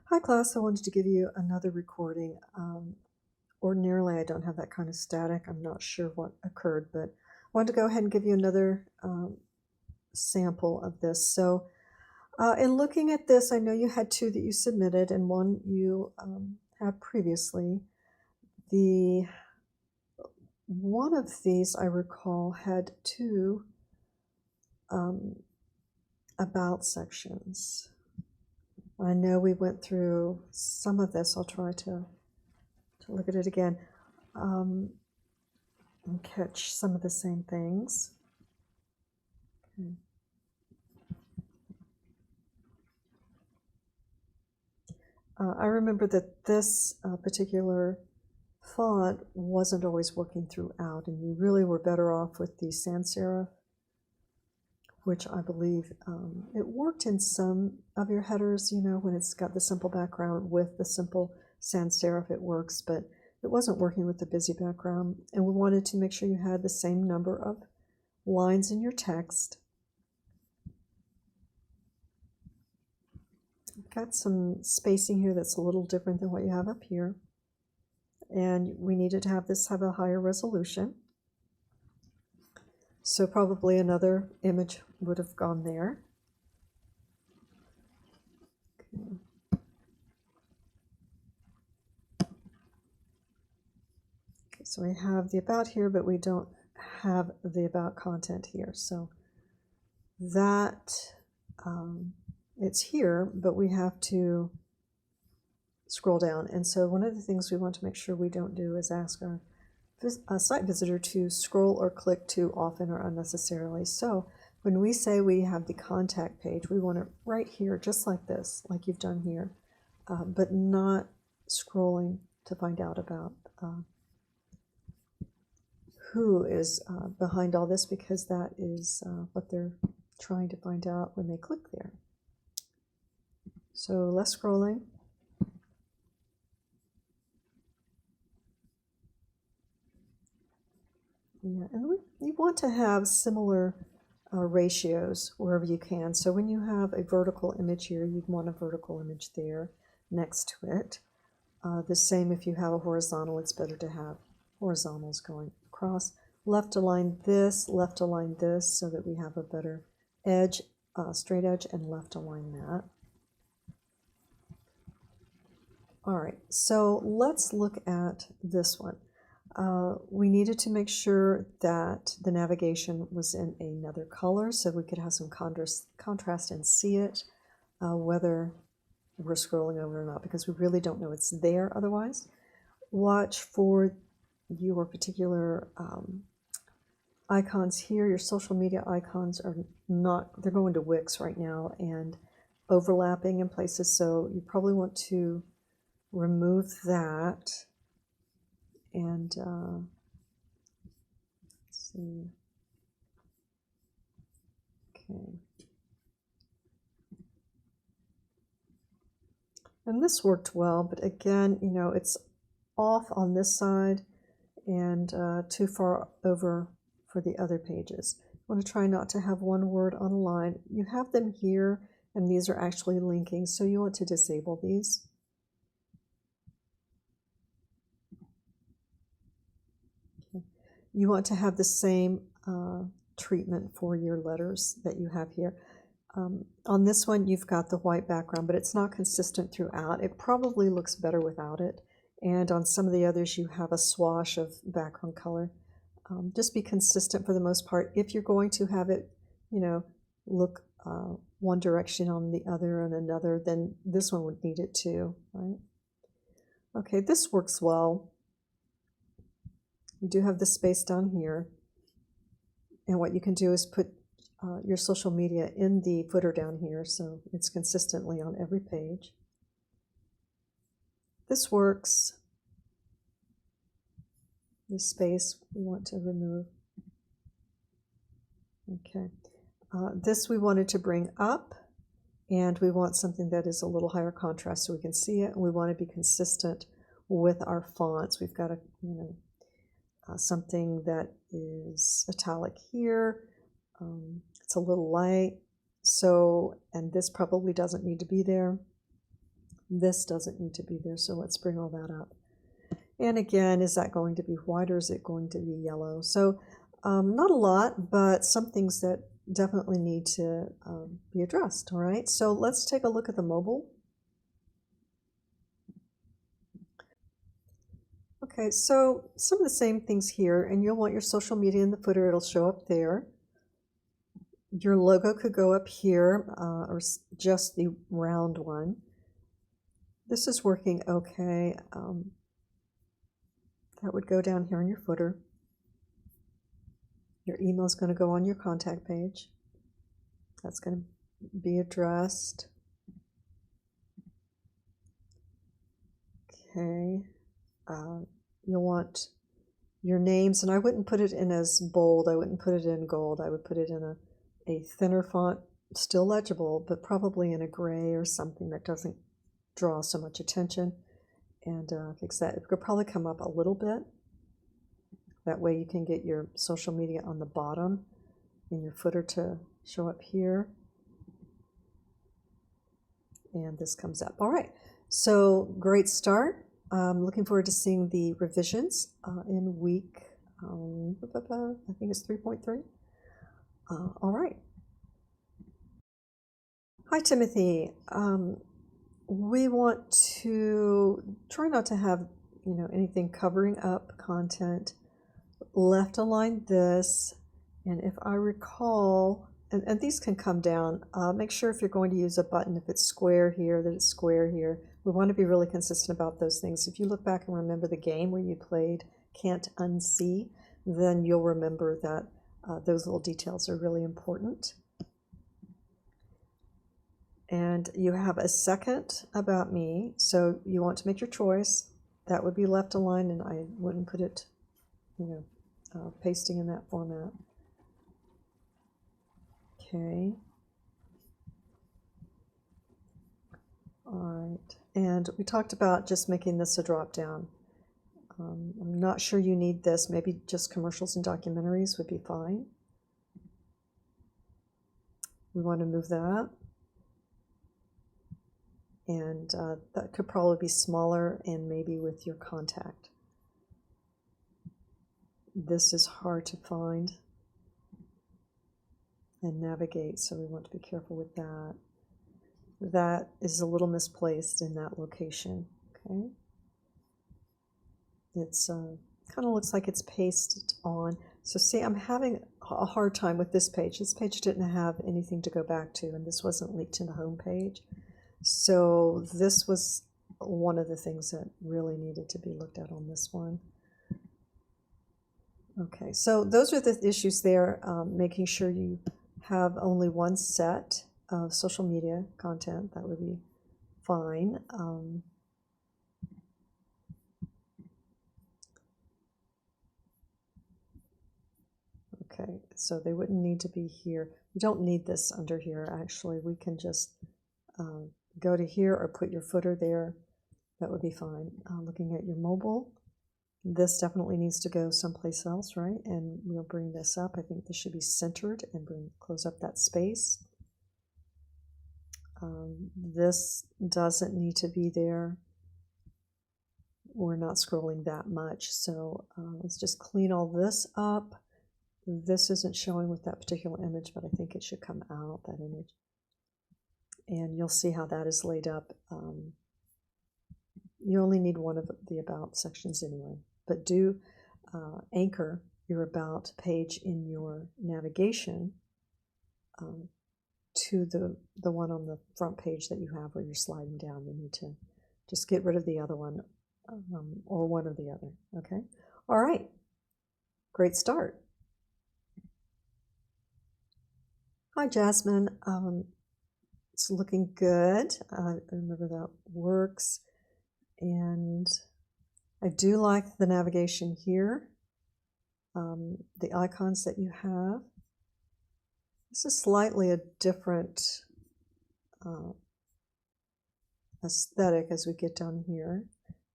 Hi class, I wanted to give you another recording. Ordinarily I don't have that kind of static. I'm not sure what occurred, but I wanted to go ahead and give you another sample of this. So in looking at this, I know you had two that you submitted and one you had previously. The one of these I recall had two about sections. I know we went through some of this. I'll try to look at it again and catch some of the same things. Okay. I remember that this particular font wasn't always working throughout, and you really were better off with the sans serif, which I believe it worked in some of your headers, you know, when it's got the simple background with the simple sans serif, it works, but it wasn't working with the busy background. And we wanted to make sure you had the same number of lines in your text. I've got some spacing here that's a little different than what you have up here. And we needed to have this have a higher resolution. So probably another image would have gone there. Okay. Okay, so we have the about here, but we don't have the about content here. So that it's here, but we have to scroll down. And so one of the things we want to make sure we don't do is ask our site visitor to scroll or click too often or unnecessarily. So when we say we have the contact page, we want it right here, just like this, like you've done here, but not scrolling to find out about who is behind all this, because that is what they're trying to find out when they click there. So less scrolling. Yeah, and you want to have similar ratios wherever you can. So when you have a vertical image here, you'd want a vertical image there next to it. The same if you have a horizontal, it's better to have horizontals going across. Left align this, so that we have a better edge, straight edge, and left align that. All right, so let's look at this one. We needed to make sure that the navigation was in another color so we could have some contrast and see it, whether we're scrolling over or not, because we really don't know it's there otherwise. Watch for your particular icons here. Your social media icons are not, they're going to Wix right now and overlapping in places, so you probably want to remove that. And let's see. Okay. And this worked well, but again, you know, it's off on this side and too far over for the other pages. You want to try not to have one word on a line. You have them here, and these are actually linking, so you want to disable these. Okay. You want to have the same treatment for your letters that you have here. On this one, you've got the white background, but it's not consistent throughout. It probably looks better without it. And on some of the others, you have a swash of background color. Just be consistent for the most part. If you're going to have it, you know, look one direction on the other and another, then this one would need it too, right? Okay, this works well. You do have the space down here. And what you can do is put your social media in the footer down here, so it's consistently on every page. This works. The space we want to remove. Okay. This we wanted to bring up, and we want something that is a little higher contrast so we can see it, and we want to be consistent with our fonts. We've got a, you know, something that is italic here. It's a little light, so, and this probably doesn't need to be there. This doesn't need to be there, so let's bring all that up. And again, is that going to be white or is it going to be yellow? So not a lot, but some things that definitely need to be addressed, all right? So let's take a look at the mobile. Okay, so some of the same things here, and you'll want your social media in the footer. It'll show up there. Your logo could go up here, or just the round one. This is working okay. That would go down here on your footer. Your email is going to go on your contact page. That's going to be addressed. Okay. You'll want your names, and I wouldn't put it in as bold. I wouldn't put it in gold. I would put it in a thinner font, still legible, but probably in a gray or something that doesn't draw so much attention. And fix that. It could probably come up a little bit. That way you can get your social media on the bottom and your footer to show up here. And this comes up. All right, so great start. Looking forward to seeing the revisions in week, I think it's 3.3. All right. Hi, Timothy. We want to try not to have, anything covering up content. Left align this, and if I recall, and these can come down, make sure if you're going to use a button, if it's square here, that it's square here. We want to be really consistent about those things. If you look back and remember the game where you played Can't Unsee, then you'll remember that those little details are really important. And you have a second about me, so you want to make your choice. That would be left aligned, and I wouldn't put it, pasting in that format. Okay. All right. And we talked about just making this a drop down. I'm not sure you need this. Maybe just commercials and documentaries would be fine. We want to move that. And that could probably be smaller and maybe with your contact. This is hard to find and navigate, so we want to be careful with that. That is a little misplaced in that location, okay? It's kind of looks like it's pasted on. So see, I'm having a hard time with this page. This page didn't have anything to go back to, and this wasn't linked in the home page. So this was one of the things that really needed to be looked at on this one. Okay, so those are the issues there, making sure you have only one set of social media content. That would be fine. Okay, so they wouldn't need to be here. We don't need this under here, actually. We can just go to here or put your footer there. That would be fine. Looking at your mobile, this definitely needs to go someplace else, right? And we'll bring this up. I think this should be centered and close up that space. This doesn't need to be there. We're not scrolling that much, so let's just clean all this up. This isn't showing with that particular image, but I think it should come out, that image. And you'll see how that is laid up. You only need one of the about sections anyway, but do anchor your about page in your navigation to the one on the front page that you have where you're sliding down. You need to just get rid of the other one, or one or the other, okay? All right, great start. Hi, Jasmine. It's looking good. Remember that works. And I do like the navigation here, the icons that you have. This is slightly a different aesthetic as we get down here.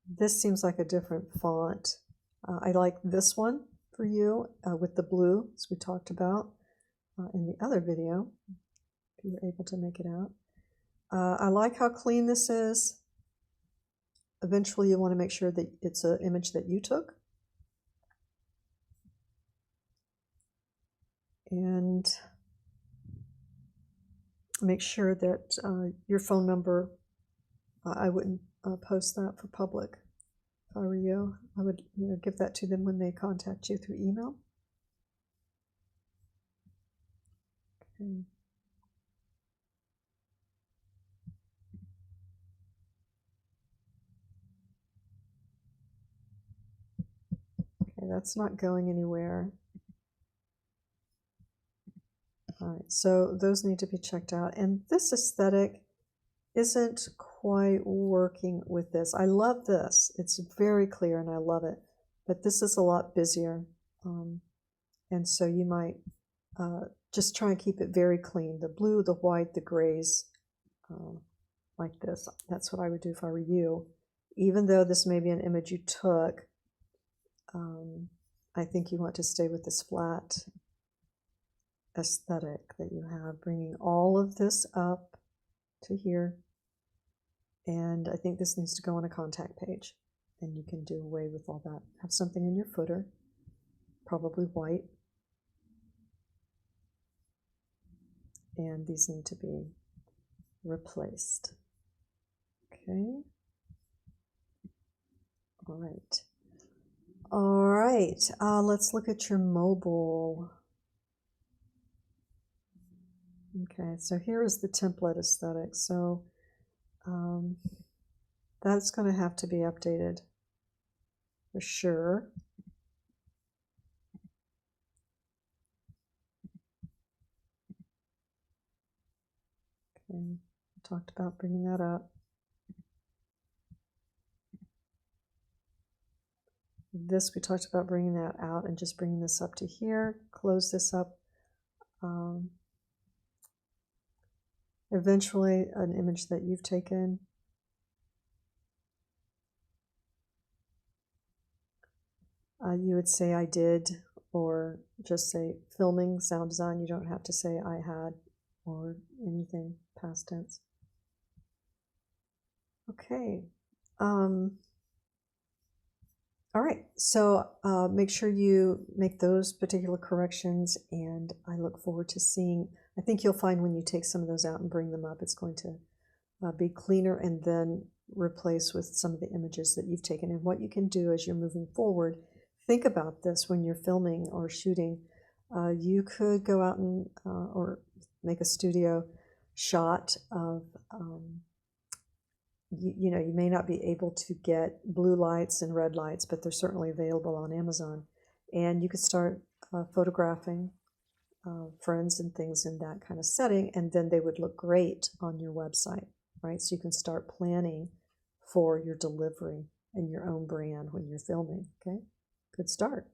This seems like a different font. I like this one for you with the blue, as we talked about in the other video, if you were able to make it out. I like how clean this is. eventually you want to make sure that it's an image that you took. And make sure that your phone number, I wouldn't post that for public. If I were you, I would give that to them when they contact you through email. Okay. Okay, that's not going anywhere. All right, so those need to be checked out. And this aesthetic isn't quite working with this. I love this. It's very clear and I love it. But this is a lot busier. And so you might just try and keep it very clean. The blue, the white, the grays, like this. That's what I would do if I were you. Even though this may be an image you took, I think you want to stay with this flat aesthetic that you have, bringing all of this up to here. And I think this needs to go on a contact page, and you can do away with all that. Have something in your footer, probably white. And these need to be replaced. Okay. All right. All right. Let's look at your mobile. Okay, so here is the template aesthetic. So that's going to have to be updated for sure. Okay, talked about bringing that up. This, we talked about bringing that out and just bringing this up to here. Close this up. Eventually, an image that you've taken. You would say I did, or just say filming, sound design. You don't have to say I had or anything past tense. Okay. All right, so make sure you make those particular corrections, and I look forward to seeing. I think you'll find when you take some of those out and bring them up, it's going to be cleaner and then replace with some of the images that you've taken. And what you can do as you're moving forward, think about this when you're filming or shooting. You could go out and or make a studio shot of you know, you may not be able to get blue lights and red lights, but they're certainly available on Amazon. And you could start photographing friends and things in that kind of setting, and then they would look great on your website, right? So you can start planning for your delivery and your own brand when you're filming, okay? Good start.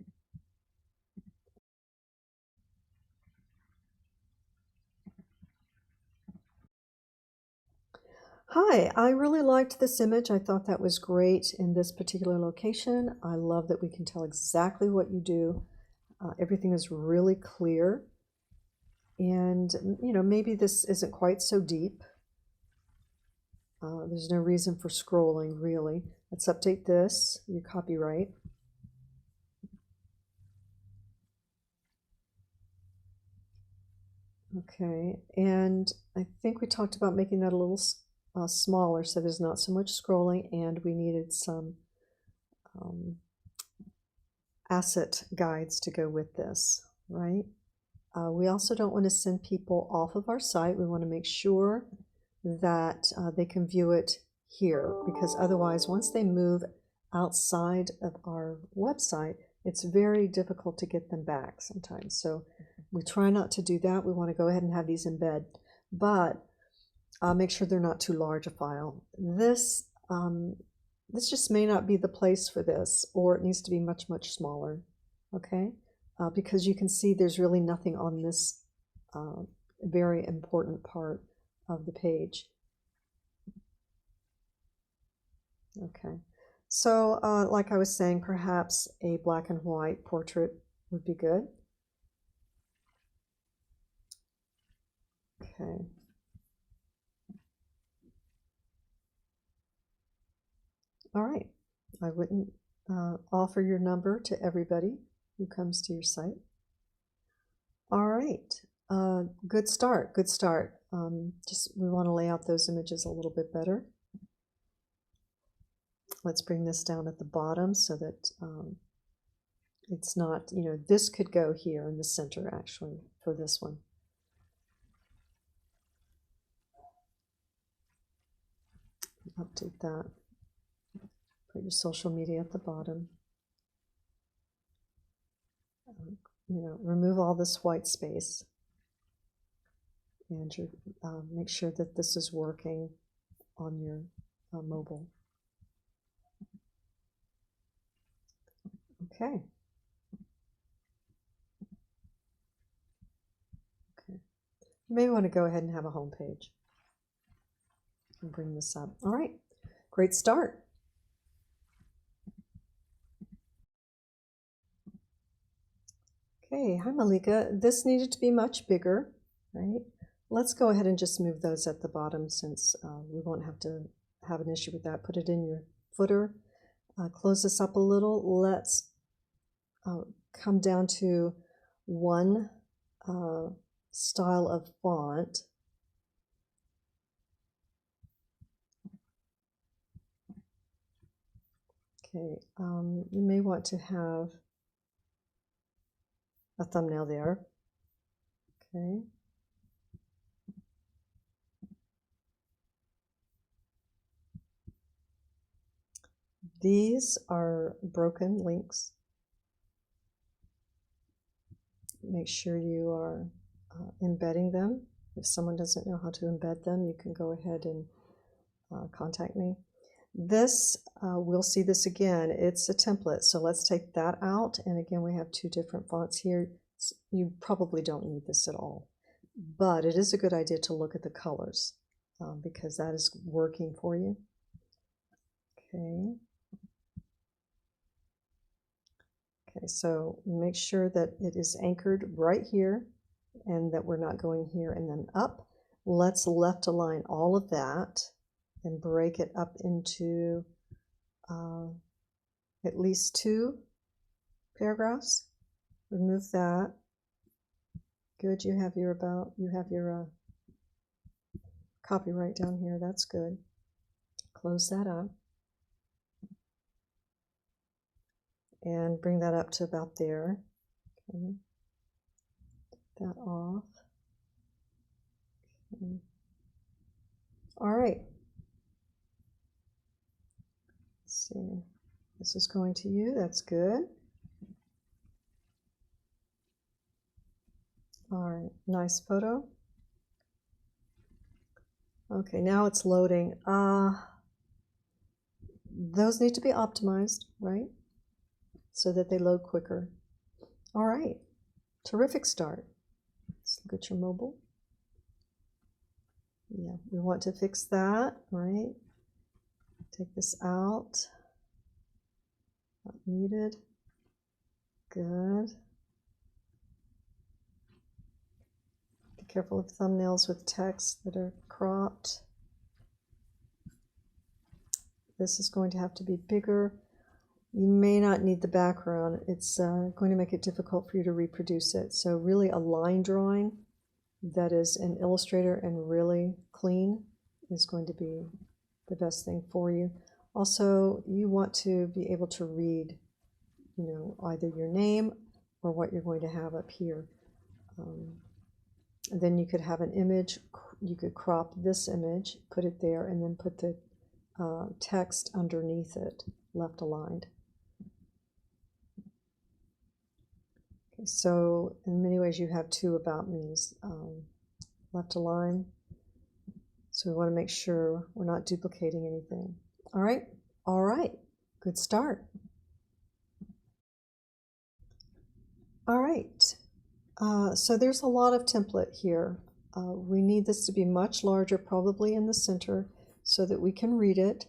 Hi, I really liked this image. I thought that was great in this particular location. I love that we can tell exactly what you do. Everything is really clear. And, you know, maybe this isn't quite so deep. There's no reason for scrolling, really. Let's update this, your copyright. Okay, and I think we talked about making that a little smaller so there's not so much scrolling, and we needed some asset guides to go with this, right? We also don't want to send people off of our site. We want to make sure that they can view it here, because otherwise, once they move outside of our website, it's very difficult to get them back sometimes. So we try not to do that. We want to go ahead and have these embed, but make sure they're not too large a file. This just may not be the place for this, or it needs to be much, much smaller, okay? Because you can see there's really nothing on this very important part of the page. Okay, so like I was saying, perhaps a black and white portrait would be good. Okay. All right. I wouldn't offer your number to everybody who comes to your site. All right. Good start. Good start. Just we want to lay out those images a little bit better. Let's bring this down at the bottom so that it's not, you know, this could go here in the center actually for this one. Update that. Put your social media at the bottom. You know, remove all this white space. And make sure that this is working on your mobile. Okay. Okay. You may want to go ahead and have a home page and bring this up. All right. Great start. Okay. Hi, Malika. This needed to be much bigger, right? Let's go ahead and just move those at the bottom since we won't have to have an issue with that. Put it in your footer. Close this up a little. Let's come down to one style of font. Okay, you may want to have a thumbnail there. Okay. These are broken links. Make sure you are embedding them. If someone doesn't know how to embed them, you can go ahead and contact me. This, we'll see this again. It's a template, so let's take that out. And again, we have two different fonts here. You probably don't need this at all, but it is a good idea to look at the colors because that is working for you. Okay. Okay, so make sure that it is anchored right here and that we're not going here and then up. Let's left align all of that and break it up into at least 2 paragraphs. Remove that. Good, you have your copyright down here. That's good. Close that up. And bring that up to about there. Okay. Take that off. Okay. All right. Let's see. This is going to you. That's good. All right. Nice photo. Okay, now it's loading. Those need to be optimized, right? So that they load quicker. All right, terrific start. Let's look at your mobile. Yeah, we want to fix that, right? Take this out. Not needed. Good. Be careful of thumbnails with text that are cropped. This is going to have to be bigger. You may not need the background. It's going to make it difficult for you to reproduce it. So really a line drawing that is in Illustrator and really clean is going to be the best thing for you. Also, you want to be able to read, you know, either your name or what you're going to have up here. And then you could have an image. You could crop this image, put it there, and then put the text underneath it, left aligned. Okay, so in many ways you have 2 about me's left aligned. So we want to make sure we're not duplicating anything. All right, good start. All right, so there's a lot of template here. We need this to be much larger, probably in the center, so that we can read it.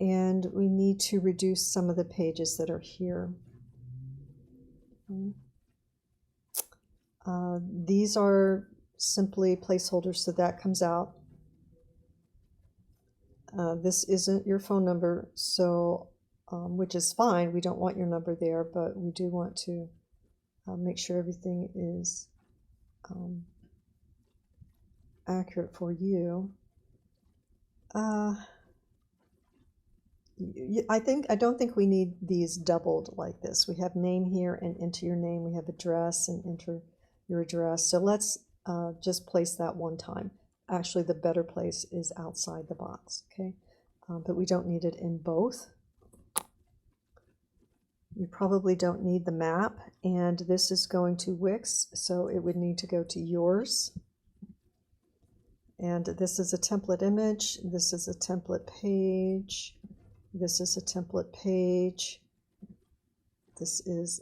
And we need to reduce some of the pages that are here. These are simply placeholders, so that comes out. this isn't your phone number, so which is fine. We don't want your number there, but we do want to make sure everything is accurate for you. I don't think we need these doubled like this. We have name here and enter your name. We have address and enter your address. So let's just place that one time. Actually, the better place is outside the box, okay? But we don't need it in both. You probably don't need the map, and this is going to Wix, so it would need to go to yours. And this is a template image. This is a template page. This is a template page. This is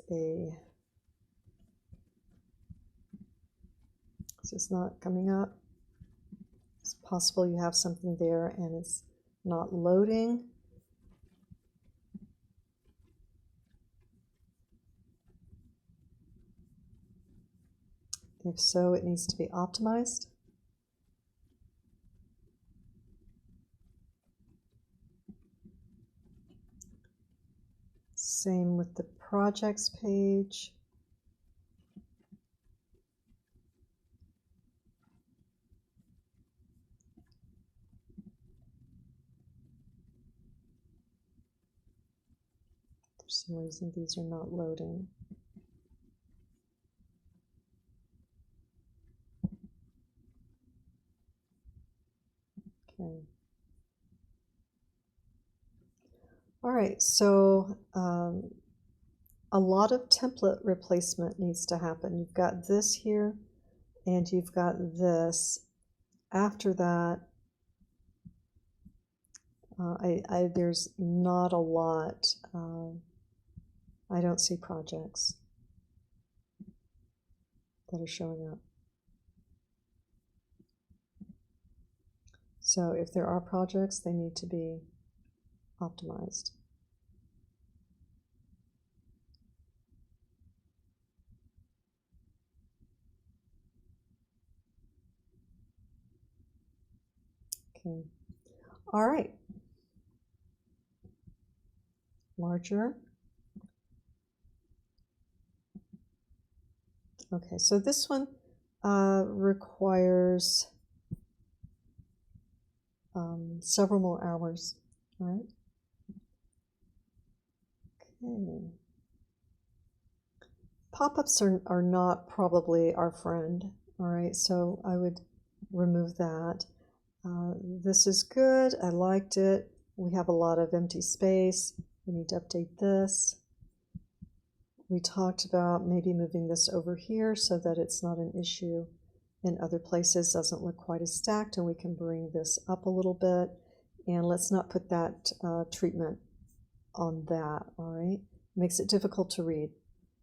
not coming up. It's possible you have something there and it's not loading. If so, it needs to be optimized. Same with the projects page. For some reason, these are not loading. Okay. All right, so a lot of template replacement needs to happen. You've got this here, and you've got this. After that, there's not a lot. I don't see projects that are showing up. So if there are projects, they need to be optimized. Okay. All right. Larger. Okay, so this one requires several more hours. All right. Okay. Pop-ups are not probably our friend. All right, so I would remove that. This is good. I liked it. We have a lot of empty space. We need to update this. We talked about maybe moving this over here so that it's not an issue in other places, doesn't look quite as stacked, and we can bring this up a little bit. And let's not put that treatment on that, all right? Makes it difficult to read,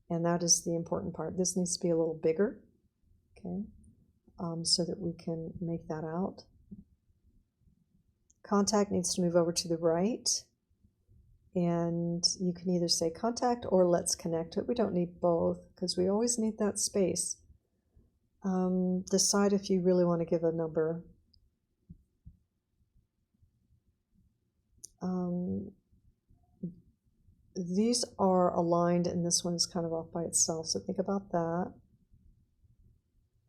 and that is the important part. This needs to be a little bigger, okay, so that we can make that out. Contact needs to move over to the right, and you can either say contact or let's connect it. We don't need both because we always need that space. Decide if you really want to give a number. These are aligned and this one is kind of off by itself, so think about that.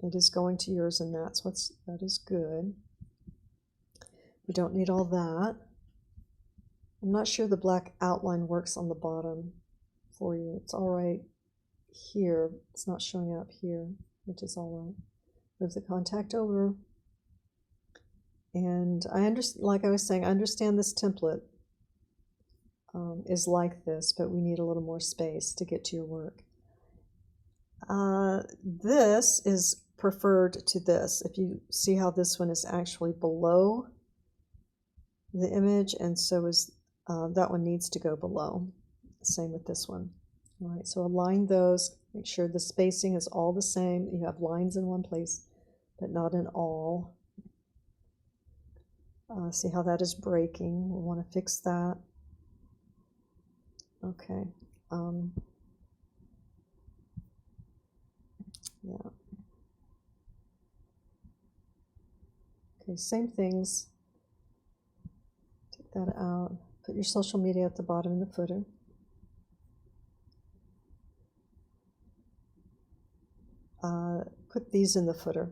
It is going to yours, and that is good. We don't need all that. I'm not sure the black outline works on the bottom for you. It's all right here. It's not showing up here, which is all right. Move the contact over. And I understand, like I was saying, I understand this template is like this, but we need a little more space to get to your work. This is preferred to this. If you see how this one is actually below the image, and so is that one needs to go below. Same with this one. All right, so align those, make sure the spacing is all the same. You have lines in one place, but not in all. See how that is breaking. We want to fix that. Okay. Yeah. Okay, same things. that out. Put your social media at the bottom in the footer. Put these in the footer.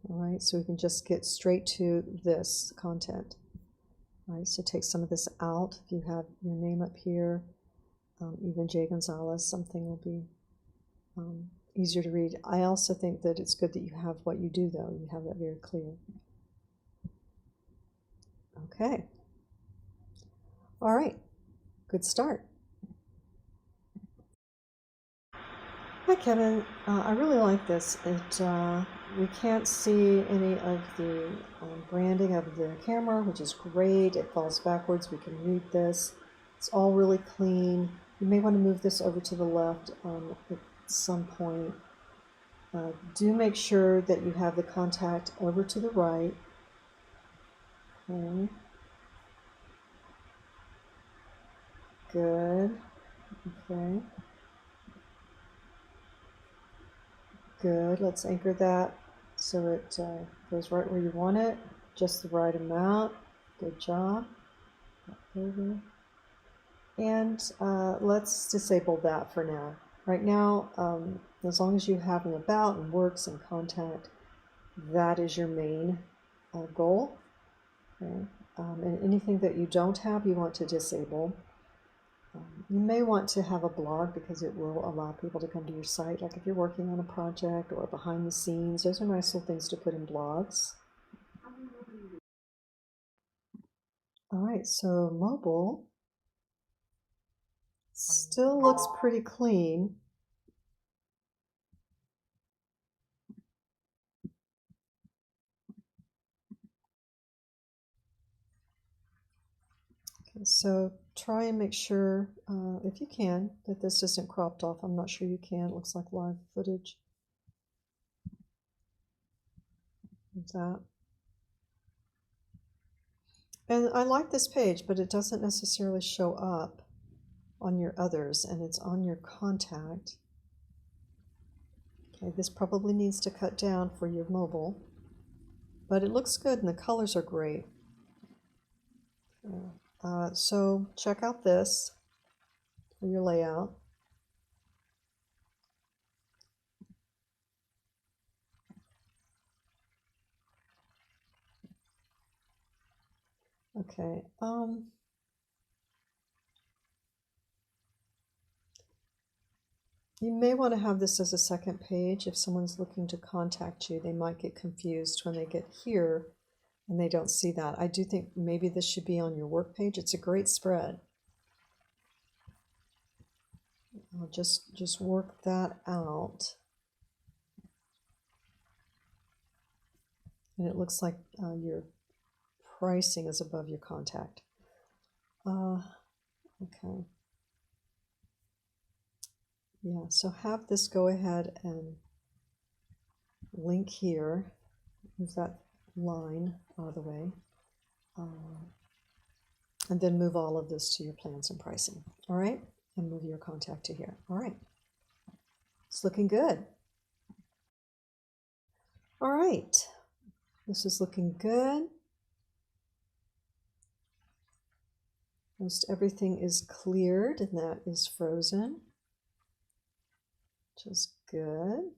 All right, so we can just get straight to this content. All right, so take some of this out. If you have your name up here, even J. Gonzalez, something will be easier to read. I also think that it's good that you have what you do, though. You have that very clear. Okay. All right, good start. Hi, Kevin. I really like this. We can't see any of the branding of the camera, which is great. It falls backwards. We can read this. It's all really clean. You may want to move this over to the left at some point. Do make sure that you have the contact over to the right. Okay. Good. Okay. Good. Let's anchor that so it goes right where you want it. Just the right amount. Good job. Over. And let's disable that for now. Right now, as long as you have an about and works and contact, that is your main goal. Okay. And anything that you don't have, you want to disable. You may want to have a blog because it will allow people to come to your site, like if you're working on a project or behind the scenes. Those are nice little things to put in blogs. All right, so mobile still looks pretty clean. Okay, so try and make sure, if you can, that this isn't cropped off. I'm not sure you can. It looks like live footage. Like that. And I like this page, but it doesn't necessarily show up on your others, and it's on your contact. Okay, this probably needs to cut down for your mobile, but it looks good and the colors are great. So check out this for your layout. Okay. You may want to have this as a second page. If someone's looking to contact you, they might get confused when they get here and they don't see that. I do think maybe this should be on your work page. It's a great spread. I'll just work that out. And it looks like your pricing is above your contact. Okay. Yeah, so have this go ahead and link here. Move that line out of the way. And then move all of this to your plans and pricing. All right? And move your contact to here. All right. It's looking good. All right. This is looking good. Most everything is cleared and that is frozen, which is good.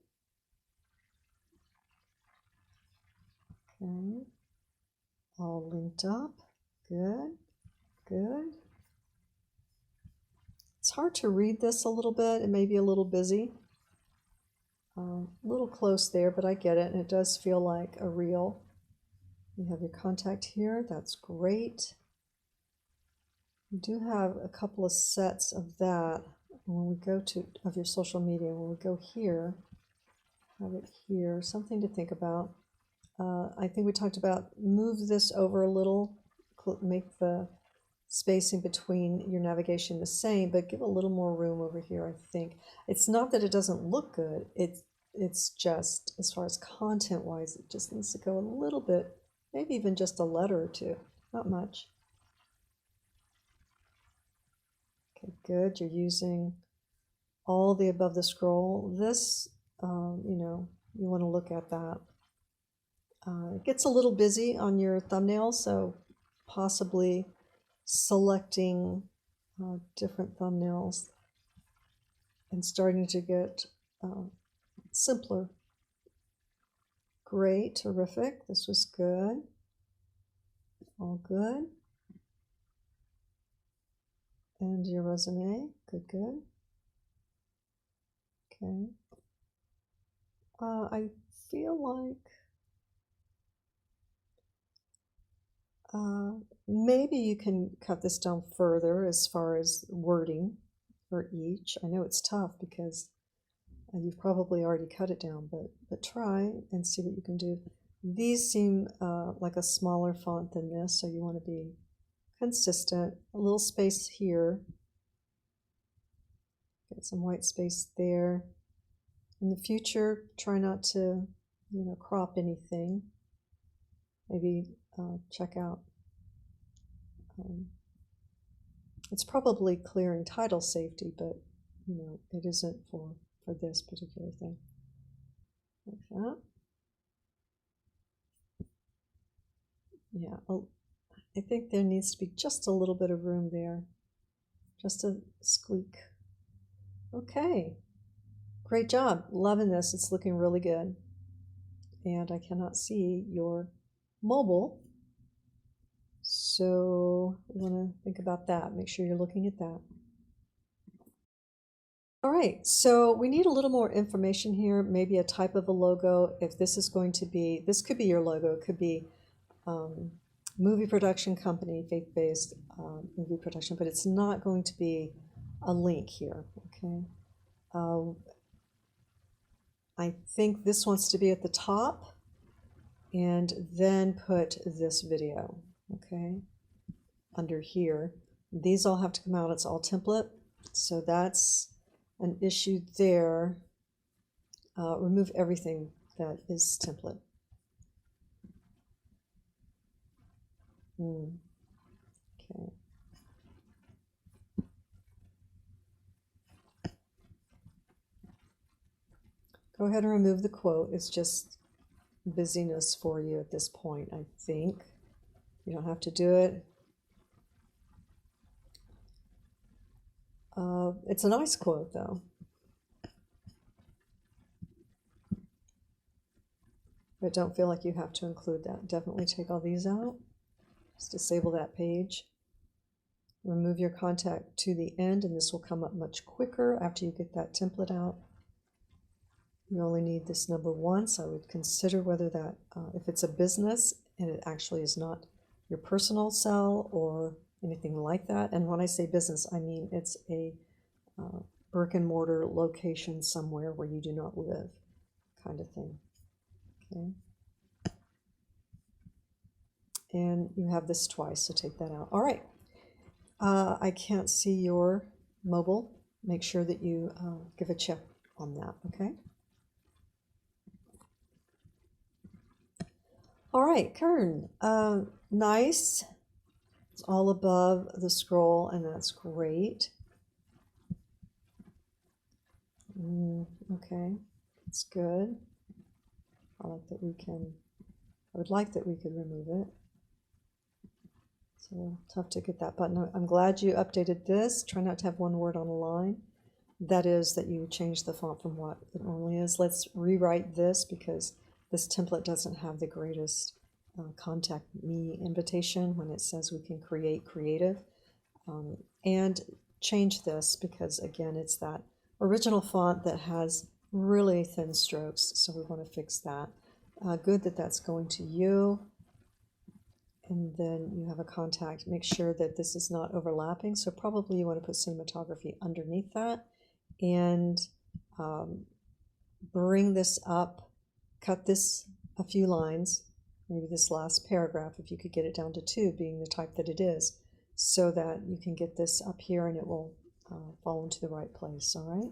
Okay. All linked up. Good. Good. It's hard to read this a little bit. It may be a little busy. A little close there, but I get it. And it does feel like a reel. You have your contact here. That's great. You do have a couple of sets of that. When we go to, of your social media, when we go here, have it here, something to think about. I think we talked about move this over a little, make the spacing between your navigation the same, but give a little more room over here, I think. It's not that it doesn't look good, it's just, as far as content-wise, it just needs to go a little bit, maybe even just a letter or two, not much. Okay, good, you're using all the above the scroll. This, you want to look at that. It gets a little busy on your thumbnail, so possibly selecting different thumbnails and starting to get simpler. Great, terrific. This was good. All good. And your resume. Good, good. Okay. I feel like maybe you can cut this down further as far as wording for each. I know it's tough because you've probably already cut it down, but try and see what you can do. These seem like a smaller font than this, so you want to be consistent. A little space here. Get some white space there. In the future, try not to, crop anything. Maybe check out. It's probably clearing title safety, but it isn't for this particular thing. Like that. Yeah, I think there needs to be just a little bit of room there. Just a squeak. Okay. Great job. Loving this. It's looking really good. And I cannot see your mobile. So we want to think about that. Make sure you're looking at that. All right, so we need a little more information here, maybe a type of a logo. If this is going to be, this could be your logo. It could be movie production company, faith-based movie production, but it's not going to be a link here, okay? I think this wants to be at the top and then put this video, okay, under here. These all have to come out. It's all template, so that's an issue there. Remove everything that is template. Okay. Go ahead and remove the quote. It's just busyness for you at this point, I think. You don't have to do it. It's a nice quote, though. But don't feel like you have to include that. Definitely take all these out. Just disable that page. Remove your contact to the end, and this will come up much quicker after you get that template out. You only need this number once. I would consider whether that, if it's a business and it actually is not your personal cell or anything like that. And when I say business, I mean it's a brick and mortar location somewhere where you do not live, kind of thing. Okay. And you have this twice, so take that out. All right. I can't see your mobile. Make sure that you give a check on that, okay? All right, Kern, nice. It's all above the scroll, and that's great. Okay, that's good. I would like that we could remove it. So tough to get that button. I'm glad you updated this. Try not to have one word on a line. That is that you changed the font from what it normally is. Let's rewrite this because this template doesn't have the greatest contact me invitation when it says we can create creative. And change this because, again, it's that original font that has really thin strokes, so we want to fix that. Good that that's going to you. And then you have a contact. Make sure that this is not overlapping, so probably you want to put cinematography underneath that. And bring this up, cut this a few lines, maybe this last paragraph, if you could get it down to 2, being the type that it is, so that you can get this up here and it will fall into the right place, all right?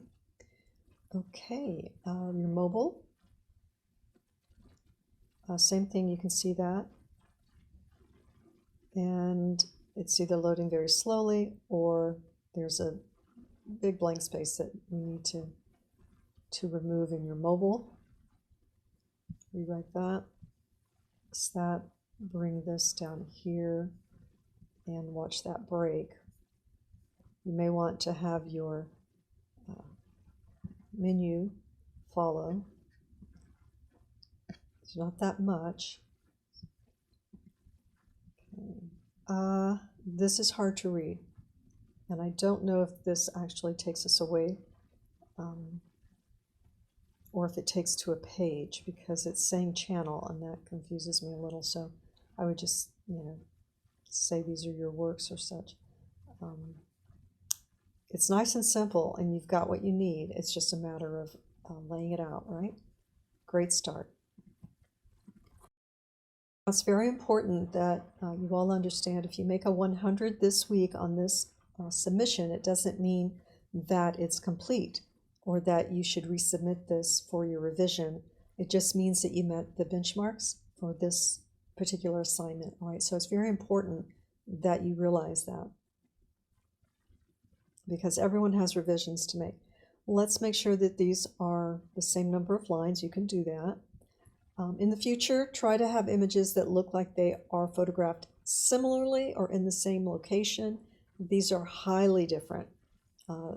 Okay, your mobile. Same thing, you can see that. And it's either loading very slowly or there's a big blank space that we need to remove in your mobile. Rewrite that. Fix that. Bring this down here. and watch that break. You may want to have your menu follow. It's not that much. Okay. This is hard to read, and I don't know if this actually takes us away or if it takes to a page, because it's saying channel, and that confuses me a little. So I would just, say these are your works or such. It's nice and simple, and you've got what you need. It's just a matter of laying it out, right? Great start. It's very important that you all understand, if you make a 100 this week on this submission, it doesn't mean that it's complete or that you should resubmit this for your revision. It just means that you met the benchmarks for this particular assignment, all right? So it's very important that you realize that, because everyone has revisions to make. Let's make sure that these are the same number of lines. You can do that. In the future, try to have images that look like they are photographed similarly or in the same location. These are highly different,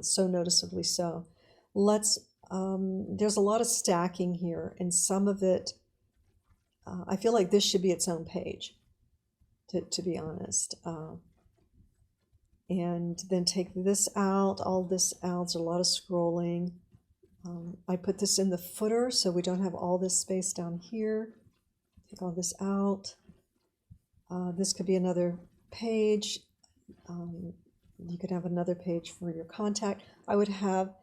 so noticeably so. There's a lot of stacking here, and some of it, I feel like this should be its own page, to be honest. And then take this out, all this out. There's a lot of scrolling. I put this in the footer so we don't have all this space down here. Take all this out. This could be another page. You could have another page for your contact. I would have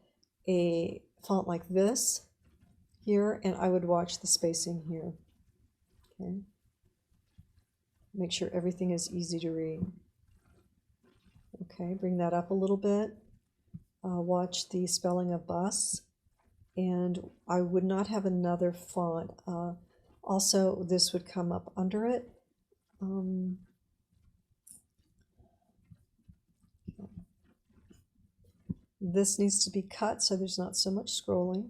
a font like this here, and I would watch the spacing here. Okay. Make sure everything is easy to read. Okay, bring that up a little bit. Watch the spelling of bus. And I would not have another font. Also, this would come up under it. This needs to be cut so there's not so much scrolling.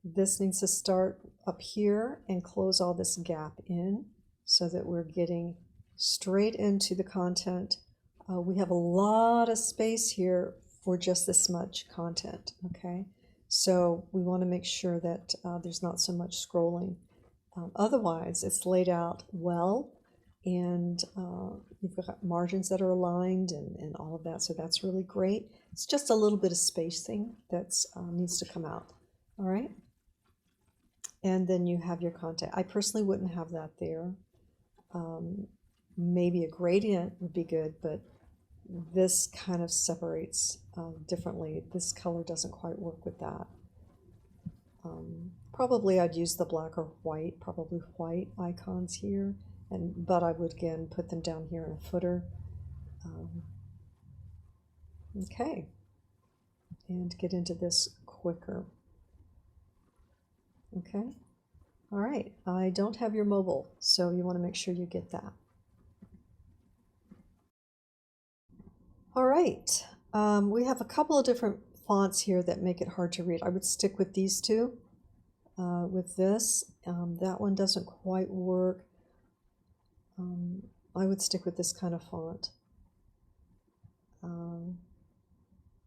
This needs to start up here and close all this gap in so that we're getting straight into the content. We have a lot of space here for just this much content, okay? So we want to make sure that there's not so much scrolling. Otherwise, it's laid out well, and you've got margins that are aligned and all of that, so that's really great. It's just a little bit of spacing that needs to come out, all right? And then you have your content. I personally wouldn't have that there. Maybe a gradient would be good, but this kind of separates differently. This color doesn't quite work with that. Probably I'd use the black or white, probably white icons here, but I would again put them down here in a footer. Okay, and get into this quicker. Okay, all right, I don't have your mobile, so you want to make sure you get that. All right, we have a couple of different fonts here that make it hard to read. I would stick with these two. With this, that one doesn't quite work. I would stick with this kind of font.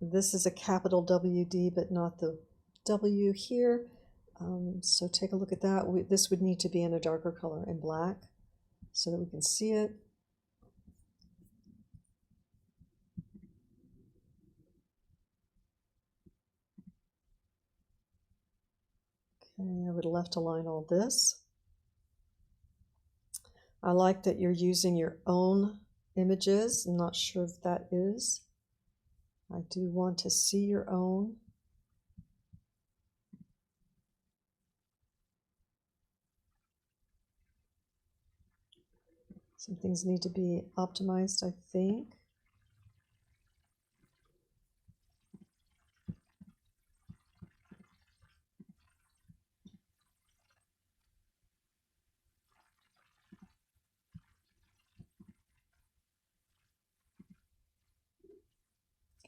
This is a capital WD, but not the W here. So take a look at that. This would need to be in a darker color, in black, so that we can see it. Okay, I would left align all this. I like that you're using your own images. I'm not sure if that is. I do want to see your own. Some things need to be optimized, I think.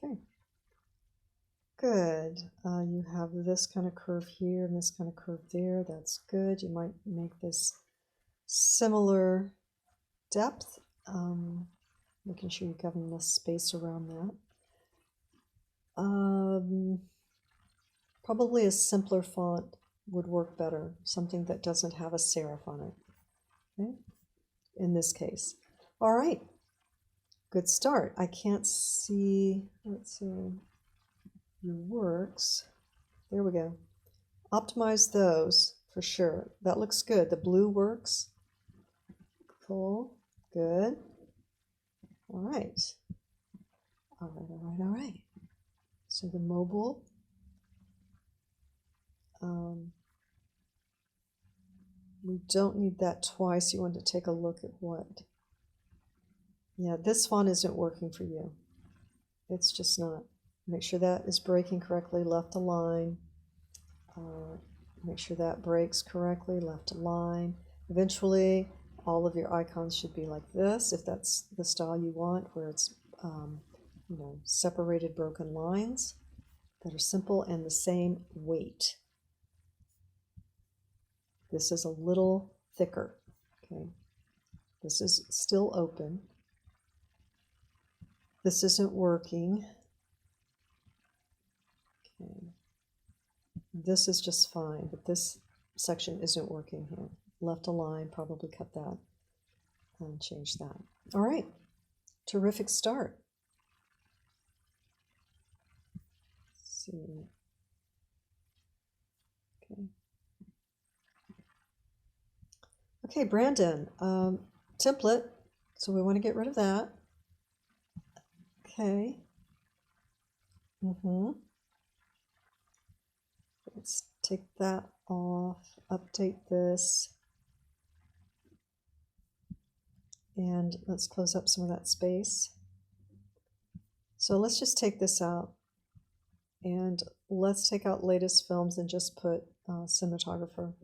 Okay, good. You have this kind of curve here and this kind of curve there. That's good. You might make this similar depth. Making sure you have enough space around that. Probably a simpler font would work better, something that doesn't have a serif on it, okay? In this case. All right, good start. I can't see, let's see, your works. There we go. Optimize those for sure. That looks good. The blue works. Cool, good. All right. All right, all right, all right. So the mobile, we don't need that twice. You want to take a look at what? Yeah, this font isn't working for you. It's just not. Make sure that is breaking correctly, left align. Make sure that breaks correctly, left align. Eventually, all of your icons should be like this, if that's the style you want, where it's separated broken lines that are simple and the same weight. This is a little thicker, okay? This is still open. This isn't working. Okay. This is just fine, but this section isn't working here. Left align, probably cut that and change that. All right, terrific start. Let's see. Okay. Okay, Brandon, template, so we want to get rid of that. Okay. Let's take that off, update this, and let's close up some of that space. So let's just take this out, and let's take out latest films and just put cinematographer.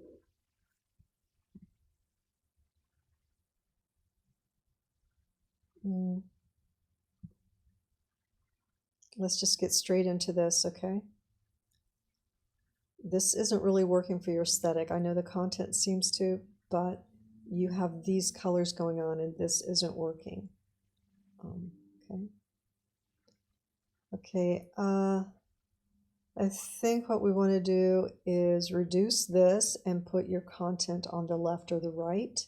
Let's just get straight into this, okay? This isn't really working for your aesthetic. I know the content seems to, but you have these colors going on and this isn't working. Okay, I think what we want to do is reduce this and put your content on the left or the right.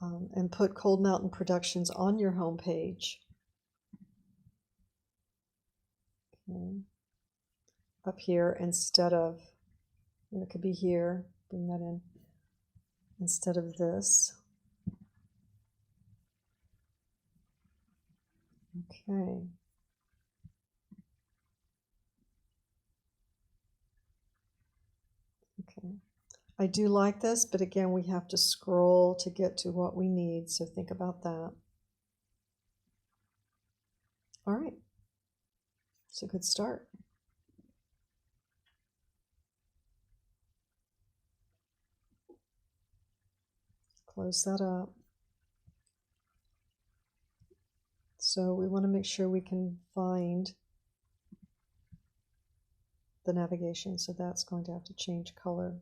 And put Cold Mountain Productions on your home page. Okay. Up here instead of, it could be here, bring that in, instead of this. Okay. Okay. I do like this, but again, we have to scroll to get to what we need, so think about that. All right. It's a good start. Close that up. So we want to make sure we can find the navigation, so that's going to have to change color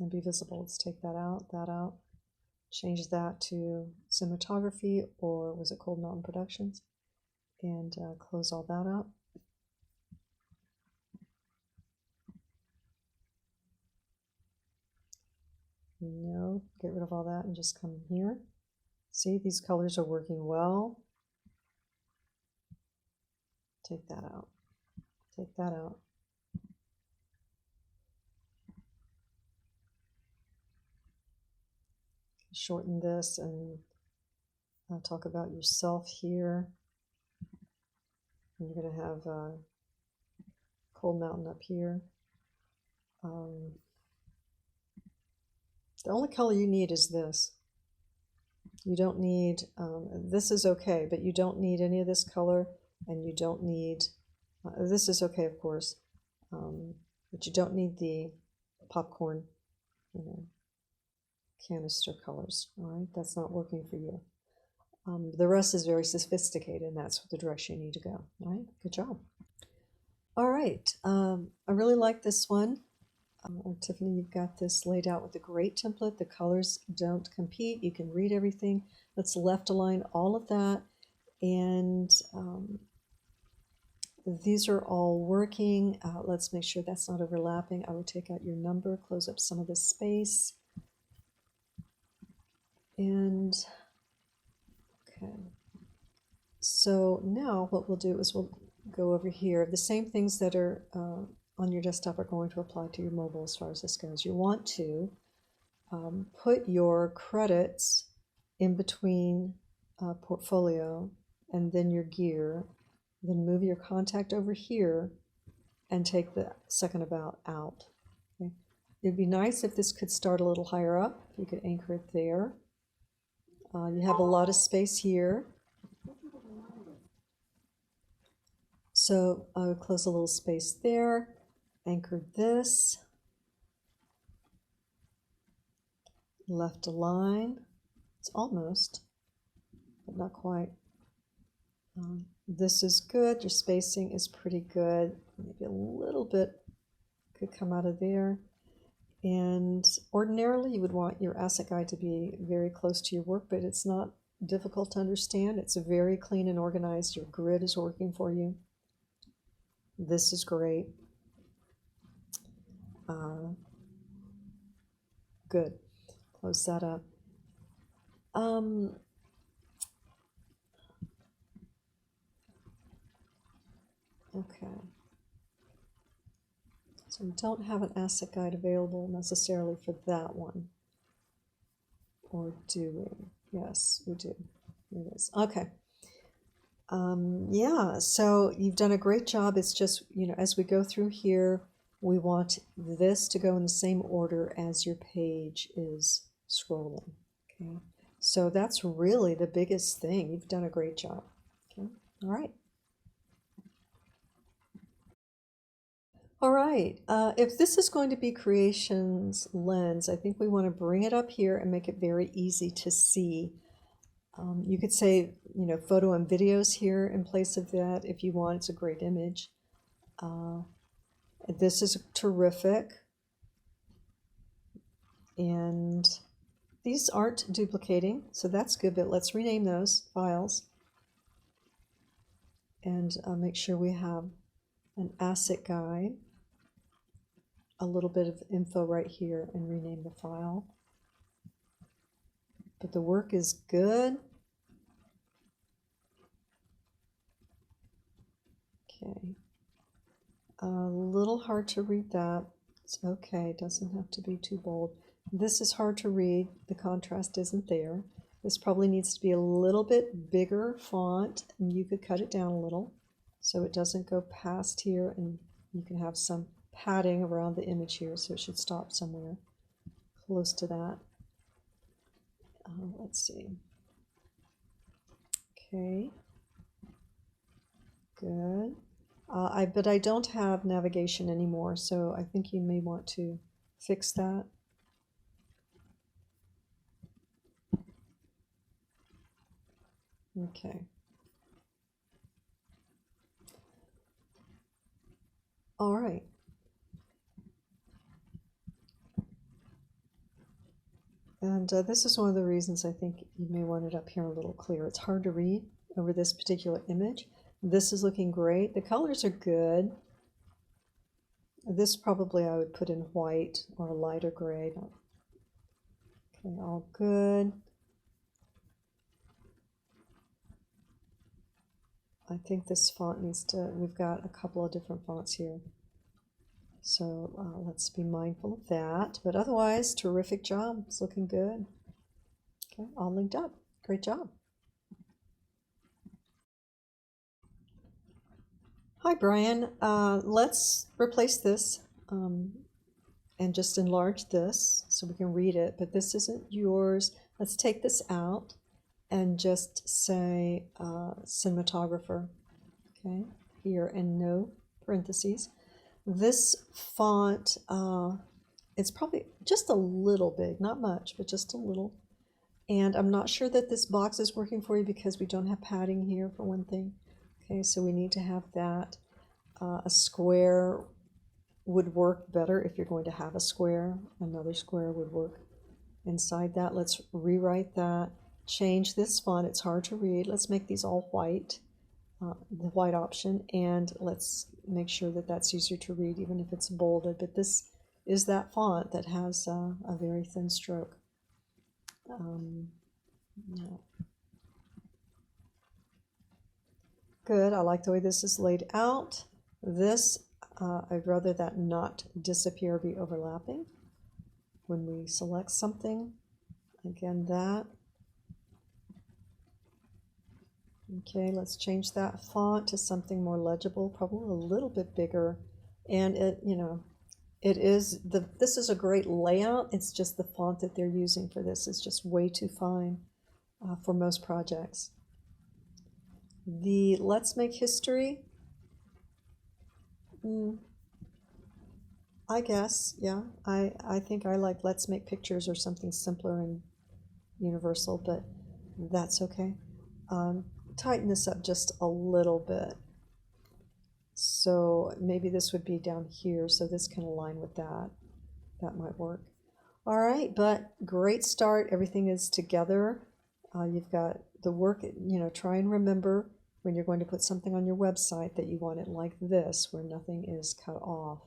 and be visible. Let's take that out, change that to cinematography, or was it Cold Mountain Productions, and close all that up. No, get rid of all that and just come here. See, these colors are working well. Take that out. Take that out. Shorten this and talk about yourself here. And you're going to have Cold Mountain up here. The only color you need is this. You don't need, this is okay, but you don't need any of this color, and you don't need, this is okay, of course, but you don't need the popcorn, canister colors, all right? That's not working for you. The rest is very sophisticated, and that's the direction you need to go, all right? Good job. All right, I really like this one. Or Tiffany, you've got this laid out with a great template. The colors don't compete. You can read everything. Let's left align all of that. And these are all working. Let's make sure that's not overlapping. I would take out your number, close up some of the space. And okay. So now what we'll do is we'll go over here. The same things that are on your desktop are going to apply to your mobile as far as this goes. You want to put your credits in between portfolio and then your gear, then move your contact over here and take the second about out. Okay. It'd be nice if this could start a little higher up. You could anchor it there. You have a lot of space here. So I would close a little space there, anchor this, left align. It's almost, but not quite. This is good. Your spacing is pretty good. Maybe a little bit could come out of there. And ordinarily you would want your asset guide to be very close to your work, but it's not difficult to understand. It's very clean and organized. Your grid is working for you. This is great. Good. Close that up. Okay. So we don't have an asset guide available necessarily for that one. Or do we? Yes, we do. Here it is. Okay. Yeah, so you've done a great job. It's just, you know, as we go through here, we want this to go in the same order as your page is scrolling. Okay. So that's really the biggest thing. You've done a great job. Okay. All right. All right, if this is going to be Creations Lens, I think we want to bring it up here and make it very easy to see. You could say, you know, photo and videos here in place of that if you want. It's a great image. This is terrific. And these aren't duplicating, so that's good, but let's rename those files and make sure we have an asset guide, a little bit of info right here, and rename the file. But the work is good. Okay. A little hard to read that. It's okay, it doesn't have to be too bold. This is hard to read. The contrast isn't there. This probably needs to be a little bit bigger font, and you could cut it down a little so it doesn't go past here, and you can have some padding around the image here, so it should stop somewhere close to that. Let's see. Okay. Good. But I don't have navigation anymore, so I think you may want to fix that. Okay. All right. And this is one of the reasons I think you may want it up here a little clearer. It's hard to read over this particular image. This is looking great. The colors are good. This probably I would put in white or a lighter gray. Okay, all good. I think this font needs to, we've got a couple of different fonts here. So let's be mindful of that. But otherwise, terrific job. It's looking good. Okay, all linked up. Great job. Hi, Brian. Let's replace this and just enlarge this so we can read it. But this isn't yours. Let's take this out and just say cinematographer. Okay, here and no parentheses. This font, it's probably just a little big, not much, but just a little. And I'm not sure that this box is working for you because we don't have padding here for one thing. Okay, so we need to have that. A square would work better if you're going to have a square. Another square would work inside that. Let's rewrite that. Change this font. It's hard to read. Let's make these all white, the white option, and let's make sure that that's easier to read even if it's bolded. But this is that font that has a very thin stroke. Yeah. Good. I like the way this is laid out. This, I'd rather that not disappear, be overlapping. When we select something, again, that. Okay, let's change that font to something more legible, probably a little bit bigger. And it, you know, it is this is a great layout. It's just the font that they're using for this is just way too fine for most projects. The Let's Make History, I guess, yeah. I think I like Let's Make Pictures or something simpler and universal, but that's okay. Tighten this up just a little bit. So maybe this would be down here, so this can align with that. That might work. All right, but great start. Everything is together. You've got the work, you know, try and remember when you're going to put something on your website that you want it like this, where nothing is cut off.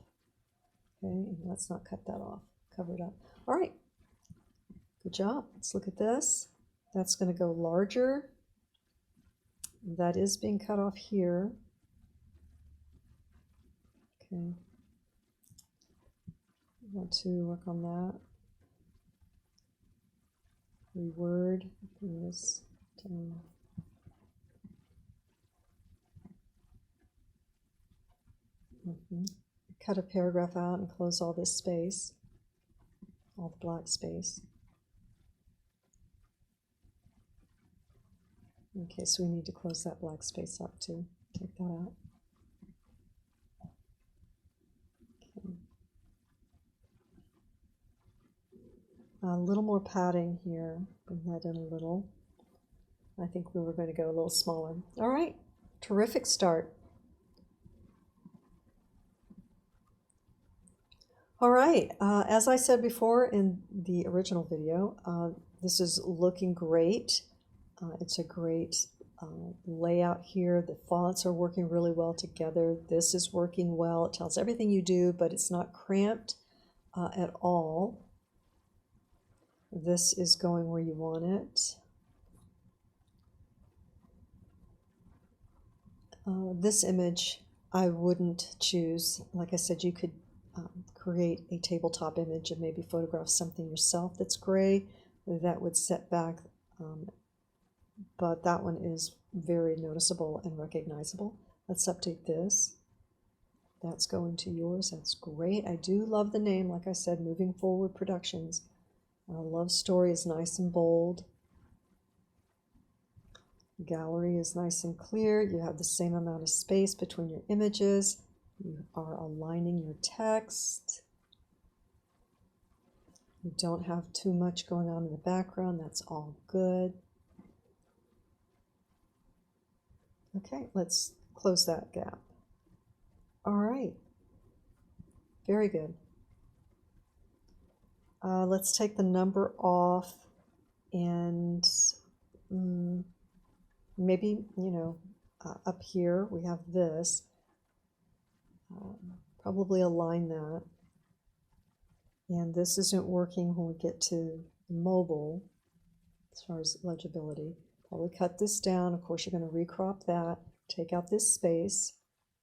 Okay, let's not cut that off. Cover it up. All right, good job. Let's look at this. That's going to go larger. That is being cut off here. Okay. I want to work on that. Reword, bring this down. Cut a paragraph out and close all this space, all the black space. Okay, so we need to close that black space up too. Take that out. Okay. A little more padding here. Bring that in a little. I think we were going to go a little smaller. All right, terrific start. All right, as I said before in the original video, this is looking great. It's a great layout here. The fonts are working really well together. This is working well. It tells everything you do, but it's not cramped at all. This is going where you want it. This image I wouldn't choose. Like I said, you could create a tabletop image and maybe photograph something yourself that's gray. That would set back, but that one is very noticeable and recognizable. Let's update this. That's going to yours. That's great. I do love the name, like I said, Moving Forward Productions. Love Story is nice and bold. Gallery is nice and clear. You have the same amount of space between your images. You are aligning your text. You don't have too much going on in the background. That's all good. Okay, let's close that gap. All right. Very good. Let's take the number off and maybe, you know, up here we have this. Probably align that. And this isn't working when we get to mobile as far as legibility. Probably cut this down. Of course, you're going to recrop that, take out this space,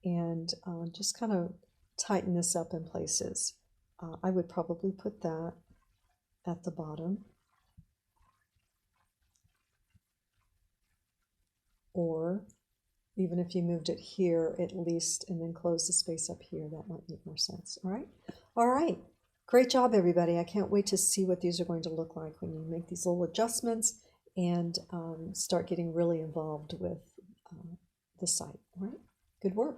and just kind of tighten this up in places. I would probably put that at the bottom. Or even if you moved it here at least and then close the space up here, that might make more sense. All right. All right. Great job, everybody. I can't wait to see what these are going to look like when you make these little adjustments and start getting really involved with the site. All right. Good work.